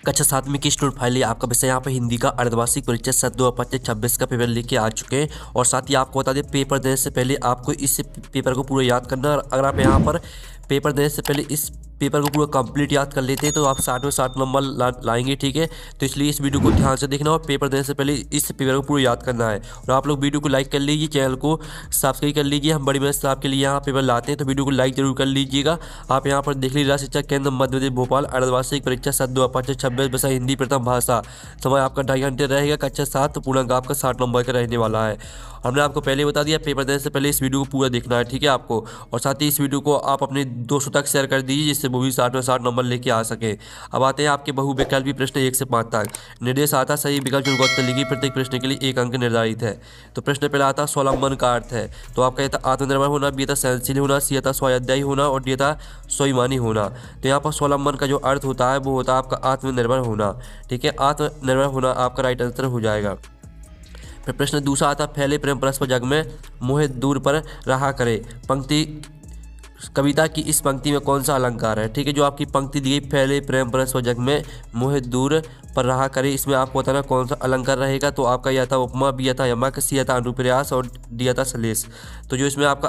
कक्षा 7 की student file आपका विषय यहाँ पे हिंदी का अर्धवार्षिक परीक्षा सत्र 2025-26 का पेपर लेके आ चुके हैं। और साथ ही आपको बता दें, पेपर देने से पहले आपको इस पेपर को पूरा याद करना। और अगर आप यहाँ पर पेपर देने से पहले इस पेपर को पूरा कंप्लीट याद कर लेते हैं तो आप 60 में 60 नंबर लाएंगे। ठीक है, तो इसलिए इस वीडियो को ध्यान से देखना और पेपर देने से पहले इस पेपर को पूरा याद करना है। और आप लोग वीडियो को लाइक कर लीजिए, चैनल को सब्सक्राइब कर लीजिए। हम बड़ी मेहनत से आपके लिए यहाँ पेपर लाते हैं, तो वीडियो को लाइक जरूर कर लीजिएगा। आप यहाँ पर देख लीजिए, शिक्षा केंद्र मध्य प्रदेश भोपाल अर्धवार्षिक परीक्षा सत्र 2025-26 विषय हिंदी प्रथम भाषा। समय आपका 2.5 घंटे रहेगा। कक्षा 7 पूर्णांक आपका 60 नंबर का रहने वाला है। हमने आपको पहले बता दिया, पेपर देने से पहले इस वीडियो को पूरा देखना है। ठीक है आपको, और साथ ही इस वीडियो को आप अपने दोस्तों तक शेयर कर दीजिए, जिससे वो भी 60 में 60 नंबर लेके आ सके। अब आते हैं आपके बहुविकल्पी प्रश्न 1 से 5 तक। निर्देश आता सही विकल्प चुनकर उत्तर लिखिए, प्रत्येक प्रश्न के लिए 1 अंक निर्धारित है। तो प्रश्न पहला आता स्वावलंबन का अर्थ है। तो आपका यह था आत्मनिर्भर होना, बी था सहनशील होना, सी था स्वाध्यायी होना और डी था स्वाभिमानी होना। तो यहाँ पर स्वावलंबन का जो अर्थ होता है वो होता है आपका आत्मनिर्भर होना। ठीक है, आत्मनिर्भर होना आपका राइट आंसर हो जाएगा। फिर प्रश्न दूसरा आता फैले प्रेम परस्पर जग में मोहे दूर पर रहा करे। पंक्ति कविता की इस पंक्ति में कौन सा अलंकार है? ठीक है, जो आपकी पंक्ति दी गई फैले प्रेम परस्पर जग में मोहे दूर पर रहा करे, इसमें आपको बताना कौन सा अलंकार रहेगा। तो आपका यह था उपमा, बी था यमक, सी था अनुप्रयास और डी था सलेश। तो जो इसमें आपका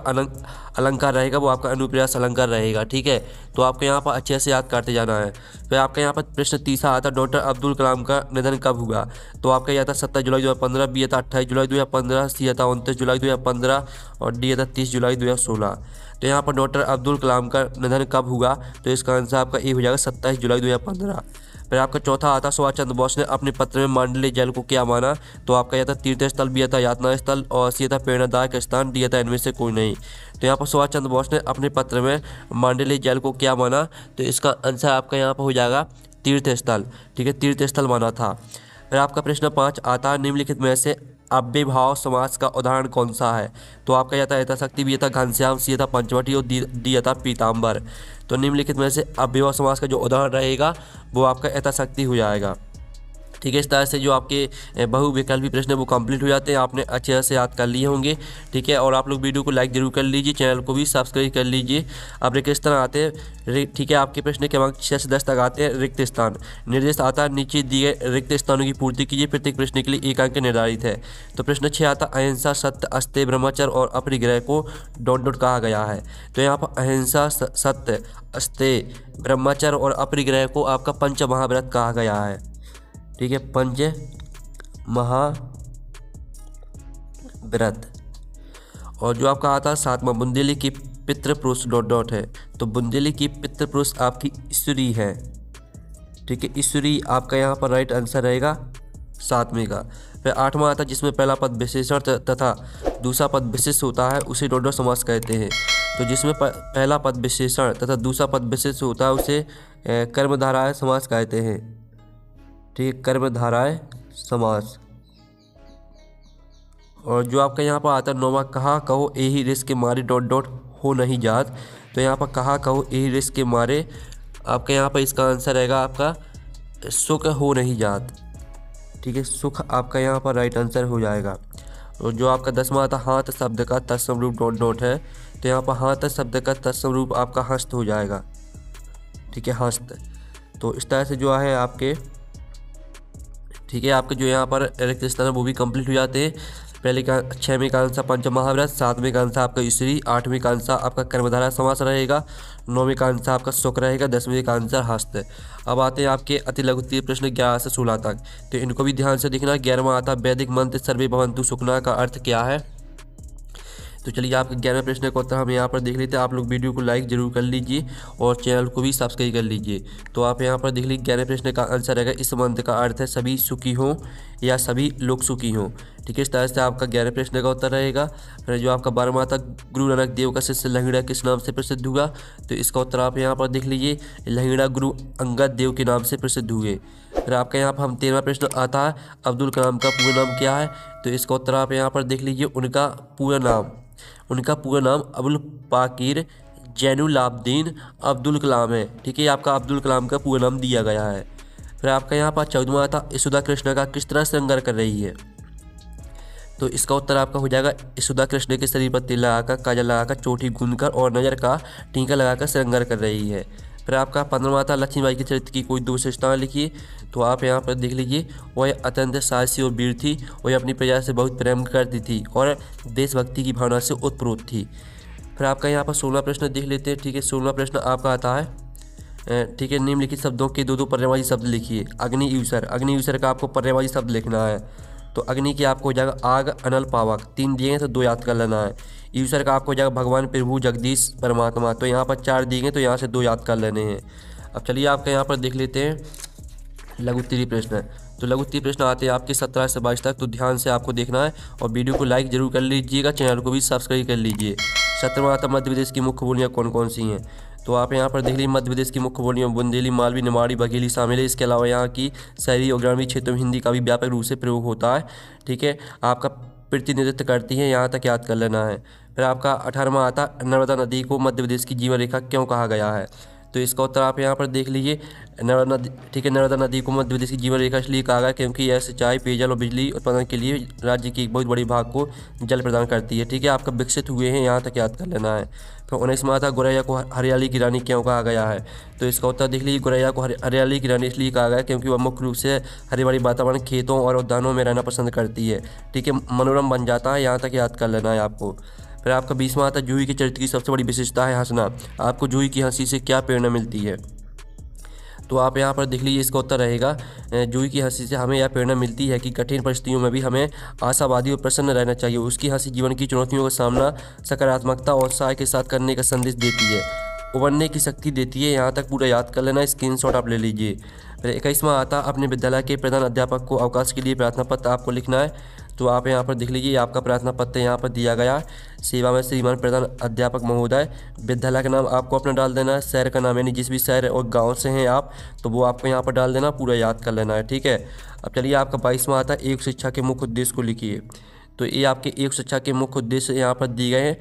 अलंकार रहेगा वो आपका अनुप्रयास अलंकार रहेगा। ठीक है, तो आपको यहाँ पर अच्छे से याद करते जाना है। फिर आपका यहाँ पर प्रश्न तीसरा आता डॉक्टर अब्दुल कलाम का निधन कब हुआ? तो आपका यह था 27 जुलाई 2015, बी था 28 जुलाई 2015, सी था 29 जुलाई 2015 और डी था 30 जुलाई 2016। तो यहाँ पर डॉक्टर अब्दुल कलाम का निधन कब हुआ? तो इसका आंसर आपका ए हो जाएगा 27 जुलाई 2015। फिर आपका चौथा आता सुभाष चंद्र बोस ने अपने पत्र में मांडलिक जल को क्या माना? तो आपका यह था तीर्थ स्थल, बी था यातना स्थल और सी था प्रेरणादायक स्थान, डी था इनमें से कोई नहीं। तो यहाँ पर सुभाष चंद्र बोस ने अपने पत्र में मांडलिक जल को क्या माना? तो इसका आंसर आपका यहाँ पर हो जाएगा तीर्थ स्थल। ठीक है, तीर्थ स्थल माना था। फिर आपका प्रश्न 5 आता निम्नलिखित में से अव्ययभाव समास का उदाहरण कौन सा है? तो आपका यह था यथाशक्ति, बी था घनश्याम, सी था पंचवटी और डी था पीताम्बर। तो निम्नलिखित में से अव्ययभाव समास का जो उदाहरण रहेगा वो आपका यथाशक्ति हो जाएगा। ठीक है, इस तरह से जो आपके बहुविकल्पी प्रश्न वो कंप्लीट हो जाते हैं। आपने अच्छे से याद कर लिए होंगे। ठीक है, और आप लोग वीडियो को लाइक जरूर कर लीजिए, चैनल को भी सब्सक्राइब कर लीजिए। अब रिक्त स्थान आते हैं। ठीक है, आपके प्रश्न क्रमांक 6 से 10 तक आते हैं। रिक्त स्थान निर्देश आता है नीचे दिए रिक्त स्थानों की पूर्ति कीजिए, प्रत्येक प्रश्न के लिए 1 अंक निर्धारित है। तो प्रश्न 6 आता अहिंसा, सत्य, अस्तेय, ब्रह्मचर्य और अपरिग्रह को ... कहा गया है। तो यहाँ पर अहिंसा, सत्य, अस्तेय, ब्रह्मचर्य और अपरिग्रह को आपका पंच महाव्रत कहा गया है। ठीक है, पंच महाव्रत। और जो आपका आता है 7वां बुंदेली की पितृपुरुष ... है। तो बुंदेली की पितृपुरुष आपकी ईश्वरी है। ठीक है, ईश्वरी आपका यहाँ पर राइट आंसर रहेगा 7वें का। फिर 8वां आता जिसमें पहला पद विशेषण तथा दूसरा पद विशेष होता है उसे डोडो समास कहते हैं। तो जिसमें पहला पद विशेषण तथा दूसरा पद विशेष होता है उसे कर्मधारय समास कहते हैं। ठीक है, कर्मधारय समास। और जो आपका यहाँ पर आता है 9वां कहा कहो एही रिस के मारे ... हो नहीं जात। तो यहाँ पर कहा कहो एही रिस के मारे आपका यहाँ पर इसका आंसर रहेगा आपका सुख हो नहीं जात। ठीक है, सुख आपका यहाँ पर राइट आंसर हो जाएगा। और जो आपका 10वां आता हाथ शब्द का तत्सम रूप ... है। तो यहाँ पर हाथ शब्द का तत्सम रूप आपका हस्त हो जाएगा। ठीक है, हस्त। तो इस तरह से जो है आपके ठीक है आपके जो यहाँ पर रिक्त स्थान है वो भी कंप्लीट हो जाते हैं। पहले का 6वें का आंसर पंच महाव्रत, 7वें का आंसर आपका ईश्वरी, 8वें का आंसर आपका कर्मधारय समास रहेगा, 9वें का आंसर आपका सुख रहेगा, 10वें का आंसर हस्त। अब आते हैं आपके अति लघु प्रश्न 11 से 16 तक। तो इनको भी ध्यान से देखना। 11वां आता वैदिक मंत्र सर्वे भवन्तु सुखना का अर्थ क्या है? तो चलिए आपके 11वें प्रश्न का उत्तर हम यहाँ पर देख लेते हैं। आप लोग वीडियो को लाइक जरूर कर लीजिए और चैनल को भी सब्सक्राइब कर लीजिए। तो आप यहाँ पर देख लीजिए 11वें प्रश्न का आंसर रहेगा इस मंत्र का अर्थ है सभी सुखी हों या सभी लोग सुखी हों। ठीक है, इस तरह से आपका 11वें प्रश्न का उत्तर रहेगा। फिर जो आपका 12वां था गुरु नानक देव का शिष्य लंगड़ा किस नाम से प्रसिद्ध हुआ? तो इसका उत्तर आप यहाँ पर देख लीजिए, लंगड़ा गुरु अंगद देव के नाम से प्रसिद्ध हुए। फिर आपका यहाँ पर हम 13वां प्रश्न आता है अब्दुल कलाम का पूरा नाम क्या है? तो इसका उत्तर आप यहाँ पर देख लीजिए, उनका पूरा नाम अबुल पाकिर जैनुलाब्दीन अब्दुल कलाम है। ठीक है, आपका अब्दुल कलाम का पूरा नाम दिया गया है। फिर आपका यहाँ पर 14वां था यशोदा कृष्ण का किस तरह श्रृंगार कर रही है? तो इसका उत्तर आपका हो जाएगा यशोदा कृष्ण के शरीर पर तिल लगाकर, काजल लगाकर, चोटी गूंदकर और नज़र का टीका लगाकर श्रृंगार कर रही है। फिर आपका 15वां था लक्ष्मीबाई के चरित्र की कोई 2 विशेषताएं लिखिए। तो आप यहाँ पर देख लीजिए, वह अत्यंत साहसी और वीर थी, वह अपनी प्रजा से बहुत प्रेम करती थी और देशभक्ति की भावना से ओतप्रोत थी। फिर आपका यहाँ पर 16वां प्रश्न देख लेते हैं। ठीक है, 16वां प्रश्न आपका आता है, ठीक है, निम्नलिखित शब्दों के 2 पर्यायवाची शब्द लिखिए। अग्नि ईश्वर, अग्नि ईश्वर का आपको पर्यायवाची शब्द लिखना है। तो अग्नि की आपको हो जाएगा आग, अनल, पावक, 3 दिए हैं तो 2 याद कर लेना है। ईश्वर का आपको हो जाएगा भगवान, प्रभु, जगदीश, परमात्मा, तो यहाँ पर 4 दिए हैं तो यहाँ से 2 याद कर लेने हैं। अब चलिए आपका यहाँ पर देख लेते हैं लघु उत्तरीय प्रश्न। तो लघु उत्तरीय प्रश्न आते हैं आपके 17 से 22 तक, तो ध्यान से आपको देखना है और वीडियो को लाइक जरूर कर लीजिएगा, चैनल को भी सब्सक्राइब कर लीजिए। 17वां आता मध्य प्रदेश की मुख्य बोलियाँ कौन कौन सी हैं। तो आप यहाँ पर देख लीजिए, मध्य प्रदेश की मुख्य बोलियाँ बुंदेली, मालवी, निमाड़ी, बघेली शामिल है। इसके अलावा यहाँ की शहरी और ग्रामीण क्षेत्रों में हिंदी का भी व्यापक रूप से प्रयोग होता है। ठीक है, आपका प्रतिनिधित्व करती है, यहाँ तक याद कर लेना है। फिर आपका 18वां आता नर्मदा नदी को मध्य प्रदेश की जीवन रेखा क्यों कहा गया है। तो इसका उत्तर आप यहाँ पर देख लीजिए, नर्मदा नदी, ठीक है, नर्मदा नदी को मध्य प्रदेश की जीवन रेखा इसलिए कहा गया क्योंकि यह सिंचाई, पेयजल और बिजली उत्पादन के लिए राज्य की एक बहुत बड़ी भाग को जल प्रदान करती है। ठीक है, आपका विकसित हुए हैं, यहाँ तक याद कर लेना है। फिर 19वां था गोरैया को हरियाली की रानी क्यों कहा गया है। तो इसका उत्तर देख लीजिए, गोरैया को हरियाली की रानी इसलिए कहा गया क्योंकि वह मुख्य रूप से हरे भरे वातावरण, खेतों और उद्यानों में रहना पसंद करती है। ठीक है, मनोरम बन जाता है, यहाँ तक याद कर लेना है आपको। फिर आपका 20वां आता है जूही के चरित्र की सबसे बड़ी विशेषता है हंसना। आपको जूही की हंसी से क्या प्रेरणा मिलती है। तो आप यहाँ पर देख लीजिए, इसका उत्तर रहेगा, जूही की हंसी से हमें यह प्रेरणा मिलती है कि कठिन परिस्थितियों में भी हमें आशावादी और प्रसन्न रहना चाहिए। उसकी हंसी जीवन की चुनौतियों का सामना सकारात्मकता और उत्साह के साथ करने का संदेश देती है, उबरने की शक्ति देती है। यहाँ तक पूरा याद कर लेना, स्क्रीनशॉट आप ले लीजिए। फिर 21वां आता अपने विद्यालय के प्रधान अध्यापक को अवकाश के लिए प्रार्थना पत्र आपको लिखना है। तो आप यहाँ पर देख लीजिए, आपका प्रार्थना पत्र यहाँ पर दिया गया, सेवा में श्रीमान प्रधान अध्यापक महोदय। विद्यालय का नाम आपको अपना डाल देना है, शहर का नाम यानी जिस भी शहर और गांव से हैं आप, तो वो आपको यहाँ पर डाल देना, पूरा याद कर लेना है। ठीक है, अब चलिए आपका 22वां आता है एक शिक्षा के मुख्य उद्देश्य को लिखिए। तो ये आपके एक शिक्षा के मुख्य उद्देश्य यहाँ पर दिए गए हैं।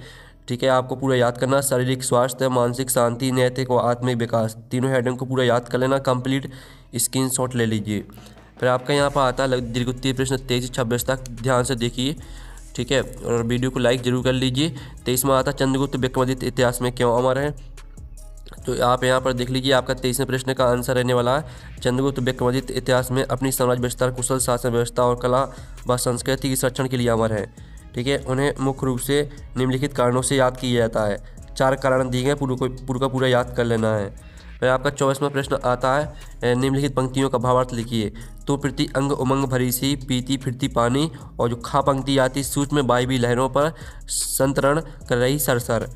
ठीक है, आपको पूरा याद करना, शारीरिक स्वास्थ्य, मानसिक शांति, नैतिक और आत्मिक विकास, तीनों हेडिंग को पूरा याद कर लेना, कंप्लीट स्क्रीनशॉट ले लीजिए। फिर आपका यहाँ पर आता है दीर्घ उत्तरीय प्रश्न 23 से 26 तक, ध्यान से देखिए। ठीक है, और वीडियो को लाइक जरूर कर लीजिए। 23वां आता चंद्रगुप्त विक्रमादित्य इतिहास में क्यों अमर है। तो आप यहाँ पर देख लीजिए, आपका 23वें प्रश्न का आंसर रहने वाला है, चंद्रगुप्त विक्रमादित्य इतिहास में अपनी साम्राज्य विस्तार, कुशल शासन व्यवस्था और कला व संस्कृति के संरक्षण के लिए अमर है। ठीक है, उन्हें मुख्य रूप से निम्नलिखित कारणों से याद किया जाता है। 4 कारण दिए गए, पूरा का पूरा याद कर लेना है। फिर आपका 24वां प्रश्न आता है, निम्नलिखित पंक्तियों का भावार्थ लिखिए। तो प्रति अंग उमंग भरी सी पीती फिरती पानी, और जो खा पंक्ति आती सूक्ष्म वायवी लहरों पर संतरण कर रही सरसर।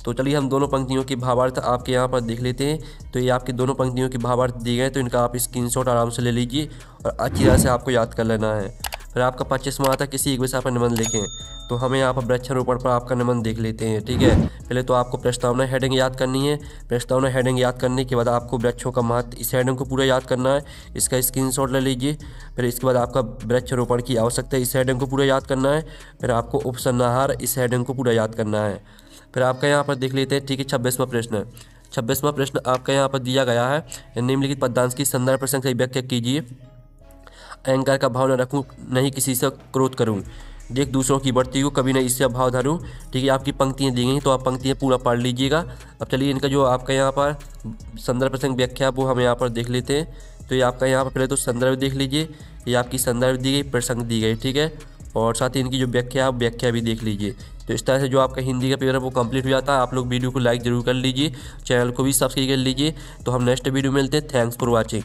तो चलिए हम दोनों पंक्तियों के भावार्थ आपके यहाँ पर देख लेते हैं। तो ये आपकी दोनों पंक्तियों के भावार्थ दिए गए, तो इनका आप स्क्रीनशॉट आराम से ले लीजिए और अच्छी तरह से आपको याद कर लेना है। फिर आपका 25वां आता किसी एक विषय पर निबंध लिखें। तो हमें यहाँ पर वृक्षारोपण पर आपका निबंध देख लेते हैं। ठीक है, पहले तो आपको प्रस्तावना हेडिंग याद करनी है। प्रस्तावना हेडिंग याद करने के बाद आपको वृक्षों का महत्व, इस हेडिंग को पूरा याद करना है, इसका स्क्रीनशॉट ले लीजिए। फिर इसके बाद आपका वृक्षारोपण की आवश्यकता, इस हेडिंग को पूरा याद करना है। फिर आपको उपसंहार, इस हेडिंग को पूरा याद करना है। फिर आपका यहाँ पर देख लेते हैं। ठीक है, 26वां प्रश्न। 26वां प्रश्न आपका यहाँ पर दिया गया है, निम्नलिखित पदांश की संदर्भ प्रसंग से व्याख्या कीजिए। अहंकार का भाव न रखूं, नहीं किसी से क्रोध करूं, देख दूसरों की बढ़ती को कभी नहीं इससे भाव धरूं। ठीक है, आपकी पंक्तियाँ दी गई, तो आप पंक्तियाँ पूरा पढ़ लीजिएगा। अब चलिए इनका जो आपका यहाँ पर संदर्भ प्रसंग व्याख्या वो हम यहाँ पर देख लेते हैं। तो ये आपका यहाँ पर पहले तो संदर्भ देख लीजिए, ये आपकी संदर्भ दी गई, प्रसंग दी गई। ठीक है, और साथ ही इनकी जो व्याख्या भी देख लीजिए। तो इस तरह से जो आपका हिंदी का पेपर है वो कंप्लीट हो जाता है। आप लोग वीडियो को लाइक जरूर कर लीजिए, चैनल को भी सब्सक्राइब कर लीजिए। तो हम नेक्स्ट वीडियो में मिलते हैं। Thanks for watching.